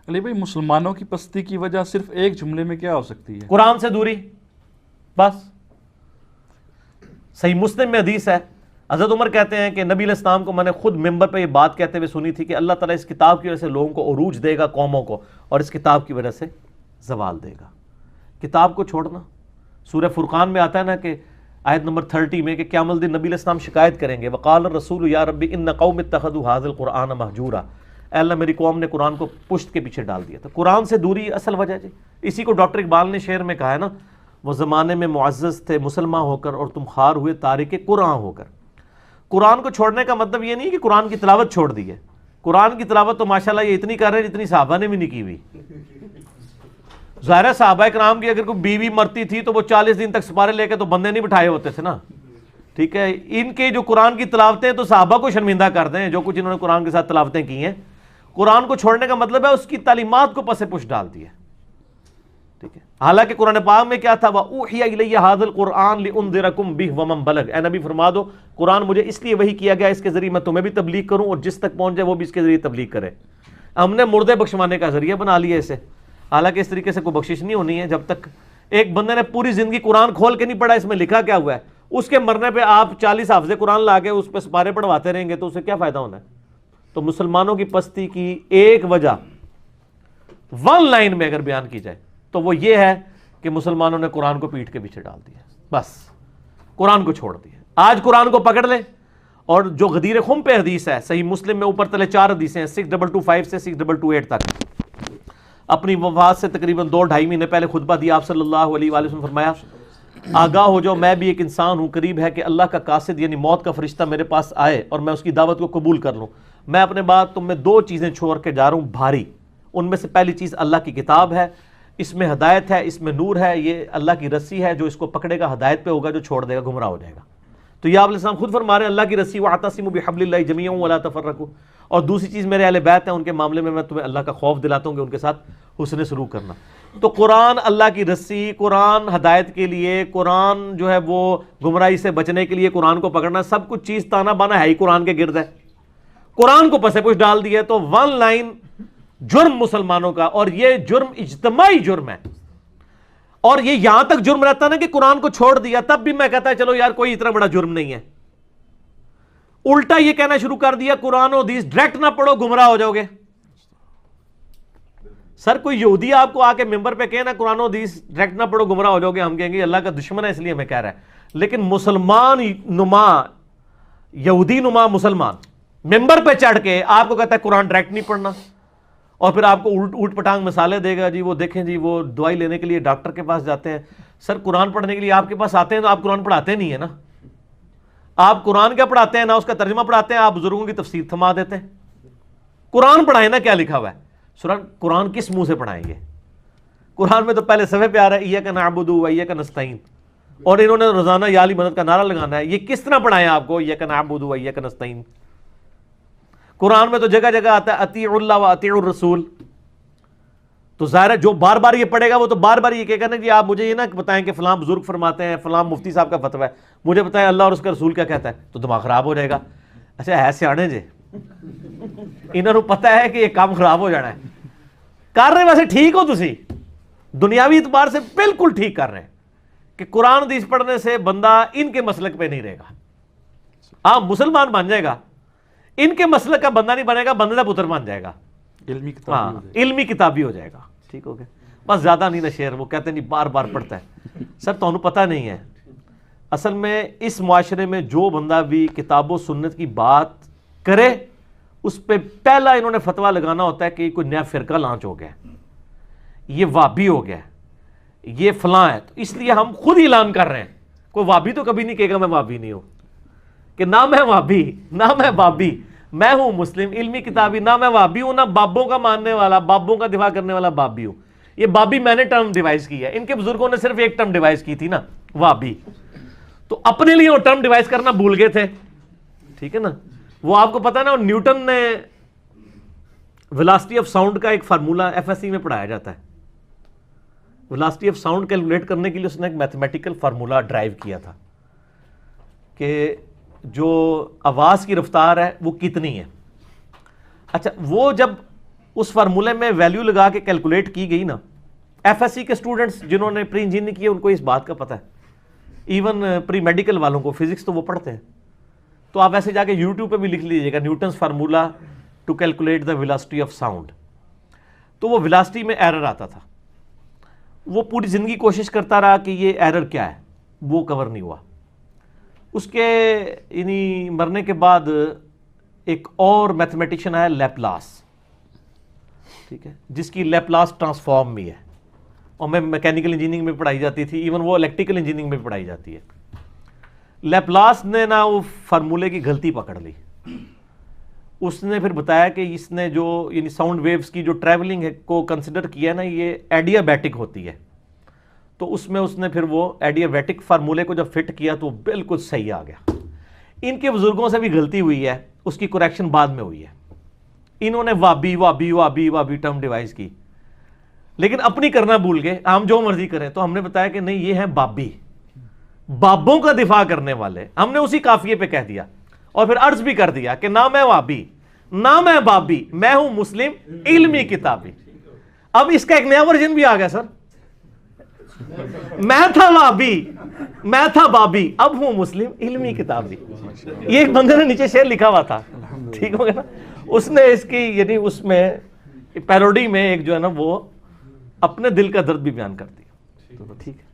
علی بھائی مسلمانوں کی پستی کی وجہ صرف ایک جملے میں کیا ہو سکتی ہے؟ قرآن سے دوری، بس۔ صحیح مسلم میں حدیث ہے، حضرت عمر کہتے ہیں کہ نبی علیہ السلام کو میں نے خود ممبر پہ یہ بات کہتے ہوئے سنی تھی کہ اللہ تعالیٰ اس کتاب کی وجہ سے لوگوں کو عروج دے گا، قوموں کو، اور اس کتاب کی وجہ سے زوال دے گا۔ کتاب کو چھوڑنا، سورہ فرقان میں آتا ہے نا کہ آیت نمبر 30 میں کہ قیامت الدین نبی علیہ السلام شکایت کریں گے، وقال الرسول یا ربی ان قوم اتخذوا ھذا القرآن مہجورا، اے اللہ میری قوم نے قرآن کو پشت کے پیچھے ڈال دیا تھا۔ قرآن سے دوری اصل وجہ جی، اسی کو ڈاکٹر اقبال نے شعر میں کہا ہے نا، وہ زمانے میں معزز تھے مسلمان ہو کر اور تم خوار ہوئے تارک قرآن ہو کر۔ قرآن کو چھوڑنے کا مطلب یہ نہیں کہ قرآن کی تلاوت چھوڑ دی ہے، قرآن کی تلاوت تو ماشاءاللہ یہ اتنی کر رہے ہیں جتنی صحابہ نے بھی نہیں کی ہوئی۔ ظاہر ہے صحابہ کرام کی اگر کوئی بیوی مرتی تھی تو وہ 40 دن تک سپارے لے کے تو بندے نہیں بٹھائے ہوتے تھے نا، ٹھیک ہے۔ ان کے جو قرآن کی تلاوتیں تو صحابہ کو شرمندہ کر دیں، جو کچھ انہوں نے قرآن کے ساتھ تلاوتیں کی ہیں۔ قرآن کو چھوڑنے کا مطلب ہے اس کی تعلیمات کو پس پش ڈال دی ہے، ٹھیک ہے۔ حالانکہ قرآن پاک میں کیا تھا، وَأُوحِيَ إِلَيَّ هَذَا الْقُرْآنُ لِأُنذِرَكُم بِهِ وَمَن بَلَغَ، اے نبی فرما دو قرآن مجھے اس لیے وحی کیا گیا اس کے ذریعے میں تمہیں بھی تبلیغ کروں اور جس تک پہنچ جائے وہ بھی اس کے ذریعے تبلیغ کرے۔ ہم نے مردے بخشوانے کا ذریعہ بنا لیا اسے، حالانکہ اس طریقے سے کوئی بخشش نہیں ہونی ہے۔ جب تک ایک بندے نے پوری زندگی قرآن کھول کے نہیں پڑھا اس میں لکھا کیا ہوا ہے، اس کے مرنے پہ آپ 40 حافظ قرآن لا کے اس پہ سپارے پڑھواتے رہیں گے تو اسے کیا فائدہ ہونا ہے؟ تو مسلمانوں کی پستی کی ایک وجہ ون لائن میں اگر بیان کی جائے تو وہ یہ ہے کہ مسلمانوں نے قرآن کو پیٹھ کے پیچھے ڈال دیا، بس قرآن کو چھوڑ دیا۔ آج قرآن کو پکڑ لیں، اور جو غدیر خم پہ حدیث ہے صحیح مسلم میں اوپر تلے 4 حدیثیں ہیں 6225 سے 6228 تک، اپنی وفات سے تقریباً 2-2.5 مہینے پہلے خطبہ دیا آپ صلی اللہ علیہ وآلہ وسلم، فرمایا آگاہ ہو جاؤ میں بھی ایک انسان ہوں، قریب ہے کہ اللہ کا قاصد یعنی موت کا فرشتہ میرے پاس آئے اور میں اس کی دعوت کو قبول کر لوں۔ میں اپنے بعد تم میں 2 چیزیں چھوڑ کے جا رہا ہوں بھاری، ان میں سے پہلی چیز اللہ کی کتاب ہے، اس میں ہدایت ہے، اس میں نور ہے، یہ اللہ کی رسی ہے، جو اس کو پکڑے گا ہدایت پہ ہوگا، جو چھوڑ دے گا گمراہ ہو جائے گا۔ تو یہ آپ علیہ السلام خود فرما رہے ہیں اللہ کی رسی وَاعْتَصِمُوا بِحَبْلِ اللَّهِ جَمِيعًا وَلَا تَفَرَّقُوا، اور دوسری چیز میرے اہل بیت ہیں، ان کے معاملے میں تمہیں اللہ کا خوف دلاتا ہوں کہ ان کے ساتھ حسن سلوک کرنا۔ تو قرآن اللہ کی رسی، قرآن ہدایت کے لیے، قرآن جو ہے وہ گمراہی سے بچنے کے لیے قرآن کو پکڑنا، سب کچھ چیز تانا بانا ہے ہی قرآن کے گرد ہے۔ قرآن کو پسے پش ڈال دیا تو ون لائن جرم مسلمانوں کا، اور یہ جرم اجتماعی جرم ہے، اور یہ یہاں تک جرم رہتا نا کہ قرآن کو چھوڑ دیا تب بھی میں کہتا ہے چلو یار کوئی اتنا بڑا جرم نہیں ہے، الٹا یہ کہنا شروع کر دیا قرآن و حدیث ڈائریکٹ نہ پڑھو گمراہ ہو جاؤ گے۔ سر کوئی یہودی آپ کو آ کے ممبر پہ کہنا قرآن و حدیث ڈائریکٹ نہ پڑھو گمراہ ہو جاؤ گے، ہم کہیں گے اللہ کا دشمن ہے اس لیے ہمیں کہہ رہا ہے۔ لیکن مسلمان نما، یہودی نما مسلمان ممبر پہ چڑھ کے آپ کو کہتا ہے قرآن ڈائریکٹ نہیں پڑھنا، اور پھر آپ کو اوٹ پٹانگ مثالیں دے گا، جی وہ دیکھیں جی وہ دوائی لینے کے لیے ڈاکٹر کے پاس جاتے ہیں۔ سر قرآن پڑھنے کے لیے آپ کے پاس آتے ہیں تو آپ قرآن پڑھاتے نہیں ہیں نا، آپ قرآن کیا پڑھاتے ہیں، نہ اس کا ترجمہ پڑھاتے ہیں، آپ بزرگوں کی تفسیر تھما دیتے ہیں۔ قرآن پڑھائیں نا کیا لکھا ہوا ہے، قرآن کس منہ سے پڑھائیں گے؟ قرآن میں تو پہلے صفحے پہ آ رہا ہے ایاک نعبد و ایاک نستعین، اور انہوں نے روزانہ یا علی مدد کا نعرہ لگانا ہے، یہ کس طرح پڑھائیں آپ کو ایاک نعبد و ایاک نستعین؟ قرآن میں تو جگہ جگہ آتا ہے اطیعوا اللہ و اطیعوا الرسول، تو ظاہر ہے جو بار بار یہ پڑھے گا وہ تو بار بار یہ کہے گا نا کہ آپ مجھے یہ نہ بتائیں کہ فلاں بزرگ فرماتے ہیں، فلاں مفتی صاحب کا فتویٰ ہے، مجھے بتائیں اللہ اور اس کا رسول کیا کہتا ہے، تو دماغ خراب ہو جائے گا۔ اچھا ہے سیانے جے، انہوں نے پتہ ہے کہ یہ کام خراب ہو جانا ہے، کر رہے ویسے ٹھیک ہو، تسی دنیاوی اعتبار سے بالکل ٹھیک کر رہے ہیں کہ قرآن حدیث پڑھنے سے بندہ ان کے مسلک پہ نہیں رہے گا، آپ مسلمان بن جائے گا، ان کے مسلک کا بندہ نہیں بنے گا، بندے کا پتر بن جائے گا، علمی کتابی ہو جائے گا، ٹھیک ہو گیا۔ بس زیادہ نہیں نا شعر، وہ کہتے نہیں بار بار پڑھتا ہے۔ سر تو انہوں پتہ نہیں ہے، اصل میں اس معاشرے میں جو بندہ بھی کتاب و سنت کی بات کرے اس پہ پہلا انہوں نے فتویٰ لگانا ہوتا ہے کہ کوئی نیا فرقہ لانچ ہو گیا، یہ وابی ہو گیا، یہ فلاں ہے، تو اس لیے ہم خود اعلان کر رہے ہیں۔ کوئی وابی تو کبھی نہیں کہے گا میں وابی نہیں ہوں، کہ نہ میں وابی، نہ میں بابی، میں ہوں مسلم علمی کتابی، نہ میں وابی ہوں، نہ بابوں کا ماننے والا، بابوں کا دفاع کرنے والا بابی ہوں۔ یہ بابی میں نے ٹرم ڈیوائز کی ہے، ان کے بزرگوں نے صرف ایک ٹرم ڈیوائز کی تھی نا، وابی، تو اپنے لیے وہ ٹرم ڈیوائز کرنا بھول گئے تھے، ٹھیک ہے نا۔ وہ آپ کو پتا نا نیوٹن نے ویلاسٹی آف ساؤنڈ کا ایک فارمولہ ایف ایس سی میں پڑھایا جاتا ہے، ویلاسٹی آف ساؤنڈ کیلکولیٹ کرنے کے لیے اس نے ایک میتھمیٹیکل فارمولہ ڈرائیو کیا تھا کہ جو آواز کی رفتار ہے وہ کتنی ہے۔ اچھا وہ جب اس فارمولے میں ویلیو لگا کے کیلکولیٹ کی گئی نا. ایف ایس سی کے اسٹوڈنٹس جنہوں نے پری انجینئرنگ کی ہے ان کو اس بات کا پتہ ہے, ایون پری میڈیکل والوں کو فزکس تو وہ پڑھتے ہیں. تو آپ ایسے جا کے یوٹیوب پہ بھی لکھ لیجیے گا Newton's formula to calculate the velocity of sound. تو وہ ویلاسٹی میں ایرر آتا تھا, وہ پوری زندگی کوشش کرتا رہا کہ یہ ایرر کیا ہے, وہ کور نہیں ہوا. اس کے یعنی مرنے کے بعد ایک اور میتھمیٹیشین آیا لیپلاس, ٹھیک ہے, جس کی لیپلاس ٹرانسفارم بھی ہے, اور میں میکینیکل انجینئرنگ میں پڑھائی جاتی تھی, ایون وہ الیکٹریکل انجینئرنگ میں پڑھائی جاتی ہے. لیپلاس نے نا وہ فارمولے کی غلطی پکڑ لی. اس نے پھر بتایا کہ اس نے جو یعنی ساؤنڈ ویوز کی جو ٹریولنگ ہے کو کنسیڈر کیا نا, یہ ایڈیابیٹک ہوتی ہے. تو اس میں اس نے پھر وہ ایڈیابیٹک فارمولے کو جب فٹ کیا تو بالکل صحیح آ گیا. ان کے بزرگوں سے بھی غلطی ہوئی ہے, اس کی کریکشن بعد میں ہوئی ہے. انہوں نے وابی وابی وابی وابی ٹرم ڈیوائز کی, لیکن اپنی کرنا بھول گئے, ہم جو مرضی کریں. تو ہم نے بتایا کہ نہیں, یہ ہیں بابی, بابوں کا دفاع کرنے والے. ہم نے اسی قافیے پہ کہہ دیا اور پھر عرض بھی کر دیا کہ نہ میں وابی نہ میں بابی, میں ہوں مسلم علمی کتابی. اب اس کا ایک نیا ورژن بھی آ گیا سر, میں تھا وابی میں تھا بابی, اب ہوں مسلم علمی کتابی. یہ ایک بندے نے نیچے شعر لکھا ہوا تھا, ٹھیک ہو گیا نا. اس نے اس کی یعنی اس میں پیروڈی میں ایک جو ہے نا وہ اپنے دل کا درد بھی بیان کر دیا. ٹھیک ہے.